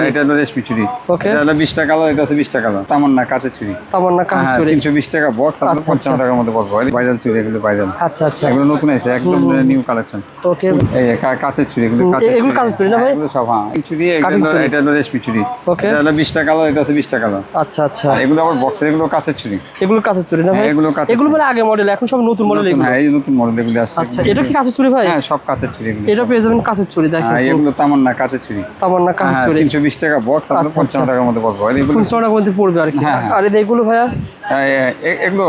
এটা হলো রেশমি চুড়ি। ওকে, এটা হলো 20 টাকা, এটা হচ্ছে 20 টাকা। তামান্না কাঁচের চুড়ি। তামান্না কাঁচের চুড়ি 320 টাকা বক্স, আপনার 55 টাকার মধ্যে পড়বে। ভাইরাল চুড়ি, এগুলো ভাইরাল। আচ্ছা আচ্ছা, এগুলো নতুন আছে, একদম নিউ কালেকশন। ওকে, এই কাঁচের চুড়ি, এগুলো এগুলো কাঁচের চুড়ি না ভাই? এগুলো সব এই চুড়ি। এটা হলো রেশমি চুড়ি। ওকে, এটা হলো 20 টাকা, এটা হচ্ছে 20 টাকা। আচ্ছা আচ্ছা, এগুলো আবার বক্সের, এগুলো কাঁচের চুড়ি। এগুলো কাঁচের চুড়ি না ভাই? এগুলো মানে আগে মডেল, এখন সব নতুন মডেল এগুলো। হ্যাঁ, এই নতুন মডেল এগুলো আসছে। আচ্ছা, এটা কি কাঁচের চুড়ি ভাই? হ্যাঁ, সব কাঁচের চুড়ি এগুলো। এটা পেয়ে যাবেন কাঁচের চুড়ি, দেখেন এগুলো তামান্না কাঁচের চুড়ি। তামান্না কাঁচের চুড়ি 320 টাকা বক্স, আপনার 55 টাকার মধ্যে পড়বে। এগুলো 55 টাকার মধ্যে পড়বে আর কি। আর এগুলো ভাইয়া এগুলো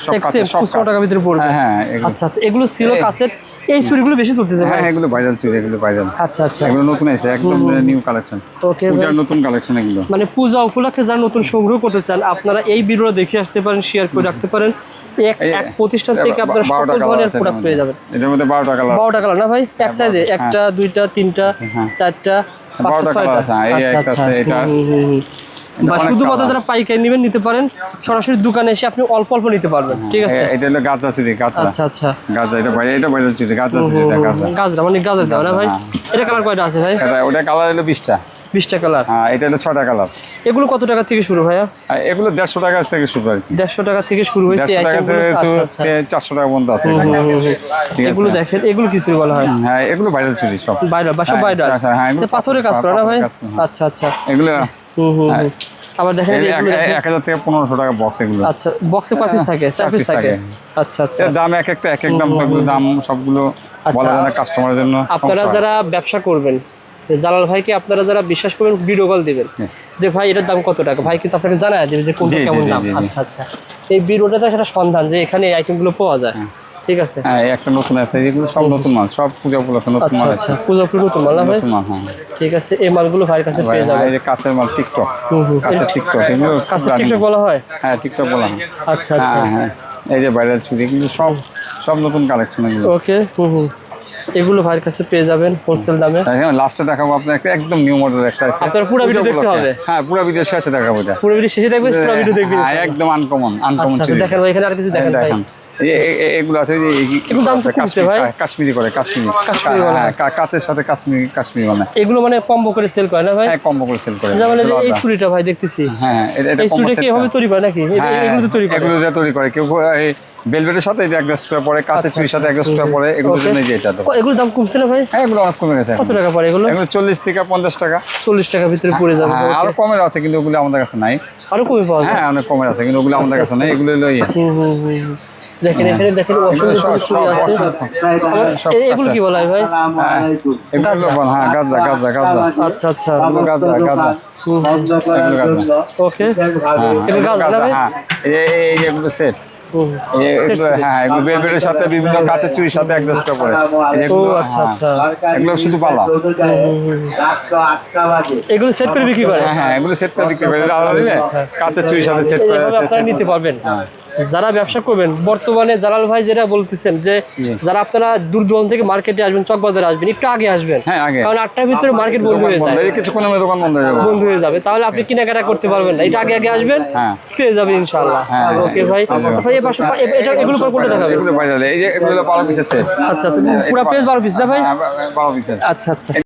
সব কাঁচের, সব 55 টাকার ভিতরে পড়বে। হ্যাঁ, আচ্ছা আচ্ছা, এগুলো ছিল কাঁচের। এই চুড়িগুলো বেশি চলতেছে ভাই? হ্যাঁ, এগুলো ভাইরাল চুড়ি, এগুলো ভাইরাল। আচ্ছা আচ্ছা, এগুলো নতুন আছে, একদম নিউ কালেকশন। ওকে, পূজার নতুন কালেকশন এগুলো। মানে পূজা উপলক্ষে যারা নতুন সংগ্রহ করতে চান, আপনারা এই ভিডিও দেখে আসতে পারেন, শেয়ার করে রাখতে পারেন। এক প্রতিষ্ঠান থেকে আপনারা সকল ধরনের প্রোডাক্ট পেয়ে যাবেন। এটার মধ্যে 12 টাকা, 12 টাকা না ভাই? এক সাইজে একটা, দুইটা, তিনটা, চারটা, 12 টাকা আছে। আচ্ছা আচ্ছা, এটা বা শুধু কথা যারা পাইকারি নেবেন নিতে পারেন, সরাসরি দোকানে এসে আপনি অল্প অল্প নিতে পারবেন। ঠিক আছে, এটা হলো গাজা চুড়ি, গাজা। আচ্ছা আচ্ছা, গাজা, এটা ভাইরাল চুড়ি, গাজা চুড়ি, এটা গাজা। গাজরা মানে গাজর দাও না ভাই? এটা কালার কয়টা আছে ভাই? ওটা কালার হলো 20টা। 20টা কালার। হ্যাঁ, এটা হলো 6টা কালার। এগুলো কত টাকা থেকে শুরু ভাইয়া? এগুলো 150 টাকা থেকে শুরু আর কি। 150 টাকা থেকে শুরু হয়েছে 150 টাকা থেকে 400 টাকা পর্যন্ত আছে। এগুলো দেখেন, এগুলো কি চুড়ি বলা হয়? হ্যাঁ, এগুলো ভাইরাল চুড়ি সব। বাইরে বা সব বাইরে? হ্যাঁ, এগুলো পাথরের কাজ করা না ভাই? আচ্ছা আচ্ছা, এগুলো আবার দেখেন 1000 থেকে 1500 টাকা বক্স এগুলো। আচ্ছা, বক্সে কয় পিস থাকে? 4 পিস থাকে। আচ্ছা আচ্ছা, দাম এক এক দাম, দাম সবগুলো বলা যায় না কাস্টমারের জন্য। আপনারা যারা ব্যবসা করবেন, জালাল ভাইকে আপনারা যারা বিশ্বাস করবেন, ভিডিও কল দিবেন যে ভাই এটার দাম কত টাকা, ভাই কিন্তু আপনাকে জানায় দেবে যে কোনটা কেমন দাম। আচ্ছা আচ্ছা, এই ভিডিওটা সেটা সন্ধান যে এখানে এই আইটেমগুলো পাওয়া যায়। ঠিক আছে, হ্যাঁ, একটা নতুন আছে, এগুলো সব নতুন মাল, সব পূজা উপলক্ষে নতুন মাল। আচ্ছা, পূজা উপলক্ষে নতুন মাল না ভাই? ঠিক আছে, এই মালগুলো ভাইয়ের কাছে পেয়ে যাবেন। এই যে কাঁচের মাল, টিকটক, কাঁচের টিকটক, এগুলো কাঁচের টিকটক বলা হয়? হ্যাঁ, টিকটক বলা হয়। আচ্ছা আচ্ছা, হ্যাঁ, এই যে ভাইরাল চুড়ি, এগুলো সব নতুন কালেকশন এগুলো। ওকে, এগুলো ভাইয়ের কাছে পেয়ে যাবেন হোলসেল দামে। লাস্টে দেখাবো আপনাকে একদম নিউ মডেল একটা আছে। আপনার পুরো ভিডিও দেখতে হবে? হ্যাঁ, পুরো ভিডিও শেষে দেখাবো। পুরো ভিডিও শেষে দেখবেন, পুরো ভিডিও দেখবেন। একদম আনকমন আচ্ছা, দেখেন ভাই, এখানে আর কিছু দেখেন ভাই। এগুলো আছে, এগুলো দাম তো কমছে ভাই? কাশ্মীরি করে, কাশ্মীরি কাঁচের সাথে কাশ্মীরি মানে এগুলো মানে কম্বো করে সেল করে না ভাই? হ্যাঁ, কম্বো করে সেল করে। যেমন এই চুড়িটা ভাই দেখতেছি, হ্যাঁ, এটা এই চুড়িটা কি এভাবে তৈরি করে নাকি? এগুলো তো তৈরি করে, এগুলো যে তৈরি করে কেউ এই বেলভেটের সাথে এই যে অ্যাডজাস্ট করে পরে, কাঁচের চুড়ির সাথে অ্যাডজাস্ট করে পরে, এগুলোর জন্য যে এটা তো। এগুলোর দাম কমছে না ভাই? হ্যাঁ, এগুলো অনেক কমে গেছে। কত টাকা পড়ে এগুলো? এগুলো 40 থেকে 50 টাকা। 40 টাকার ভিতরে পড়ে যাবে। আরো কমের আছে, কিন্তু ওগুলো আমাদের কাছে নাই। আরো কমে পাওয়া যায়? হ্যাঁ, অনেক কমের আছে, কিন্তু ওগুলো আমাদের কাছে নাই। এগুলো হলো দেখেন, এখানে দেখেন অসংখ্য চুড়ি আছে। এগুলো কি বলা হয় ভাই? এগুলো বল, হ্যাঁ, গাজা, গাজা, গাজা। আচ্ছা আচ্ছা, গাজা, গাজা। ওকে, এগুলো গাজা না ভাই? হ্যাঁ, এই যেগুলো সেট, হ্যাঁ, এগুলো বেলভেটের সাথে বিভিন্ন কাঁচের চুড়ির সাথে অ্যাডজাস্ট করে। ও আচ্ছা আচ্ছা, এগুলো শুধু পালা। এগুলো সেট করে বিক্রি করে? হ্যাঁ, এগুলো সেট করে বিক্রি করে। কাঁচের চুড়ির সাথে সেট করে আপনারা নিতে পারবেন। যারা ব্যবসা করবেন, বর্তমানে জালাল ভাই যেটা বলতেছেন যে যারা আপনারা দূর দূরান্ত থেকে মার্কেটে আসবেন, চকবাজারে আসবেন, একটু আগে আসবেন। হ্যাঁ, আগে, কারণ 8টার ভিতরে মার্কেট বন্ধ হয়ে যায়, কিছুক্ষণের মধ্যে দোকান বন্ধ হয়ে যাবে। তাহলে আপনি কেনাকাটা করতে পারবেন না। এটা আগে আগে আসবেন, পেয়ে যাবেন ইনশাআল্লাহ। ওকে ভাই, এই পাশে এগুলো পর কোনটা দেখাবেন? এগুলো ভাইরাল, এই যে এগুলো 12 পিসের সেট। আচ্ছা আচ্ছা, পুরো পেজ 12 পিস না ভাই? 12 পিসের। আচ্ছা আচ্ছা।